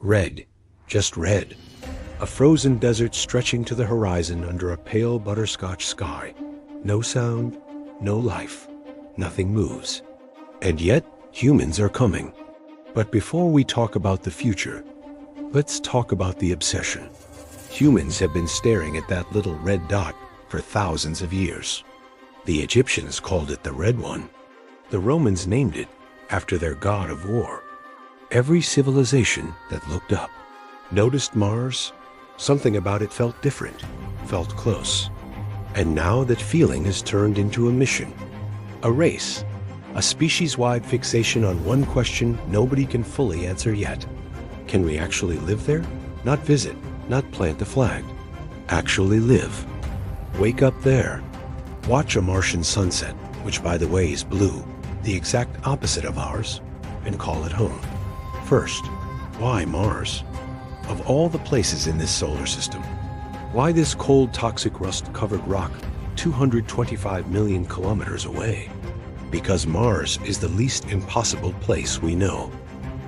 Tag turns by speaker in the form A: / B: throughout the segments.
A: Red, just red. A frozen desert stretching to the horizon under a pale butterscotch sky. No sound, no life, nothing moves. And yet, humans are coming. But before we talk about the future, let's talk about the obsession. Humans have been staring at that little red dot for thousands of years. The Egyptians called it the Red One. The Romans named it after their god of war. Every civilization that looked up noticed Mars. Something about it felt different, felt close. And now that feeling has turned into a mission, a race, a species-wide fixation on one question nobody can fully answer yet. Can we actually live there? Not visit, not plant a flag. Actually live. Wake up there. Watch a Martian sunset, which by the way is blue, the exact opposite of ours, and call it home. First, why Mars? Of all the places in this solar system, why this cold, toxic, rust-covered rock 225 million kilometers away? Because Mars is the least impossible place we know.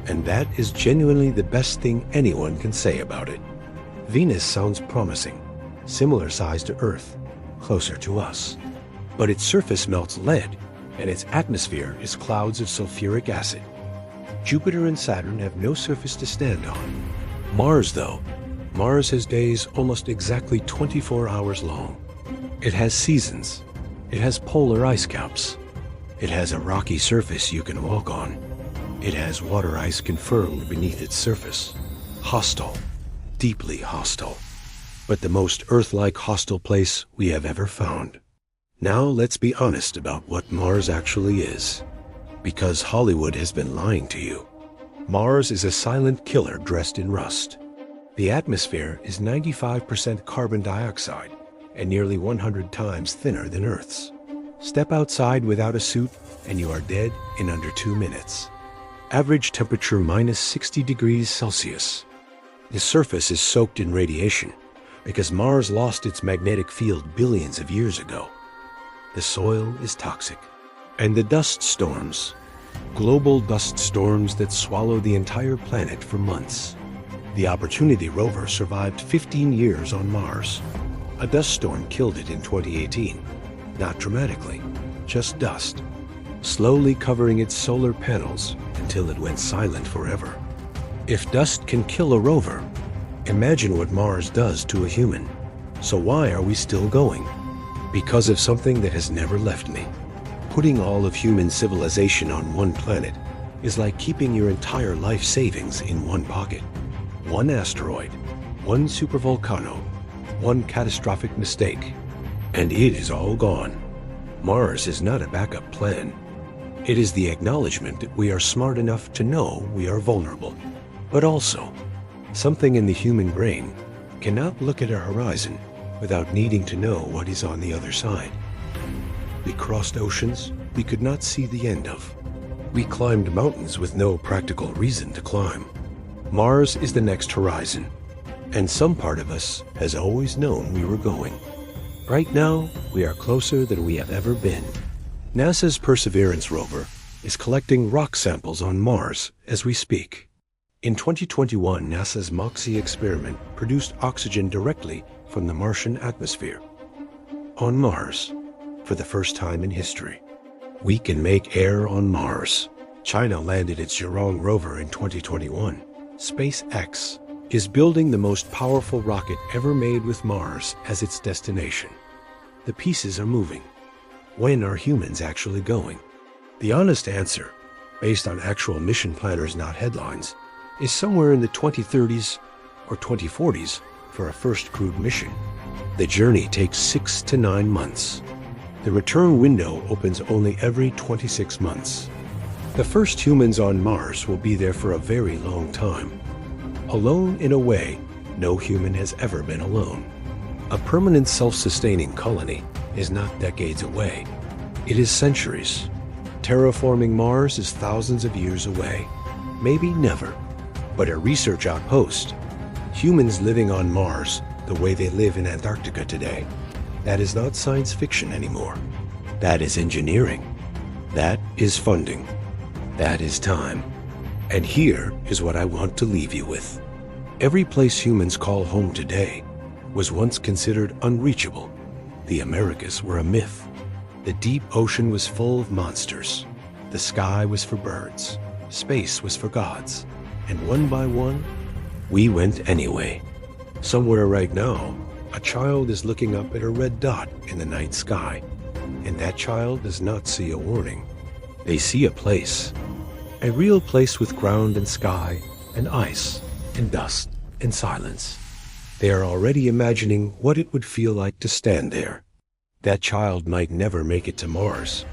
A: And that is genuinely the best thing anyone can say about it. Venus sounds promising, similar size to Earth, closer to us. But its surface melts lead, and its atmosphere is clouds of sulfuric acid. Jupiter and Saturn have no surface to stand on. Mars, though. Mars has days almost exactly 24 hours long. It has seasons. It has polar ice caps. It has a rocky surface you can walk on. It has water ice confirmed beneath its surface. Hostile. Deeply hostile. But the most Earth-like hostile place we have ever found. Now let's be honest about what Mars actually is. Because Hollywood has been lying to you. Mars is a silent killer dressed in rust. The atmosphere is 95% carbon dioxide and nearly 100 times thinner than Earth's. Step outside without a suit and you are dead in under 2 minutes. Average temperature minus 60 degrees Celsius. The surface is soaked in radiation because Mars lost its magnetic field billions of years ago. The soil is toxic. And the dust storms. Global dust storms that swallow the entire planet for months. The Opportunity rover survived 15 years on Mars. A dust storm killed it in 2018. Not dramatically, just dust. Slowly covering its solar panels until it went silent forever. If dust can kill a rover, imagine what Mars does to a human. So why are we still going? Because of something that has never left me. Putting all of human civilization on one planet is like keeping your entire life savings in one pocket. One asteroid, one supervolcano, one catastrophic mistake, and it is all gone. Mars is not a backup plan. It is the acknowledgement that we are smart enough to know we are vulnerable. But also, something in the human brain cannot look at a horizon without needing to know what is on the other side. We crossed oceans we could not see the end of. We climbed mountains with no practical reason to climb. Mars is the next horizon, and some part of us has always known we were going. Right now, we are closer than we have ever been. NASA's Perseverance rover is collecting rock samples on Mars as we speak. In 2021, NASA's MOXIE experiment produced oxygen directly from the Martian atmosphere. On Mars, for the first time in history, we can make air on Mars. China landed its Zhurong rover in 2021. SpaceX is building the most powerful rocket ever made with Mars as its destination. The pieces are moving. When are humans actually going? The honest answer, based on actual mission planners, not headlines, is somewhere in the 2030s or 2040s for a first crewed mission. The journey takes 6 to 9 months. The return window opens only every 26 months. The first humans on Mars will be there for a very long time. Alone in a way, no human has ever been alone. A permanent self-sustaining colony is not decades away. It is centuries. Terraforming Mars is thousands of years away. Maybe never. But a research outpost, humans living on Mars the way they live in Antarctica today, that is not science fiction anymore. That is engineering. That is funding. That is time. And here is what I want to leave you with. Every place humans call home today was once considered unreachable. The Americas were a myth. The deep ocean was full of monsters. The sky was for birds. Space was for gods. And one by one, we went anyway. Somewhere right now, a child is looking up at a red dot in the night sky. And that child does not see a warning. They see a place. A real place with ground and sky and ice and dust and silence. They are already imagining what it would feel like to stand there. That child might never make it to Mars,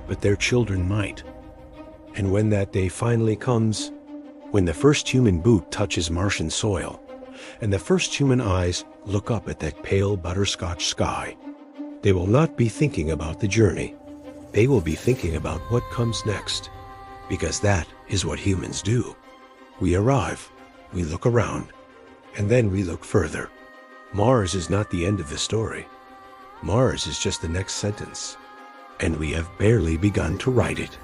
A: but their children might. And when that day finally comes, when the first human boot touches Martian soil, and the first human eyes look up at that pale butterscotch sky, they will not be thinking about the journey. They will be thinking about what comes next. Because that is what humans do. We arrive, we look around, and then we look further. Mars is not the end of the story. Mars is just the next sentence, and we have barely begun to write it.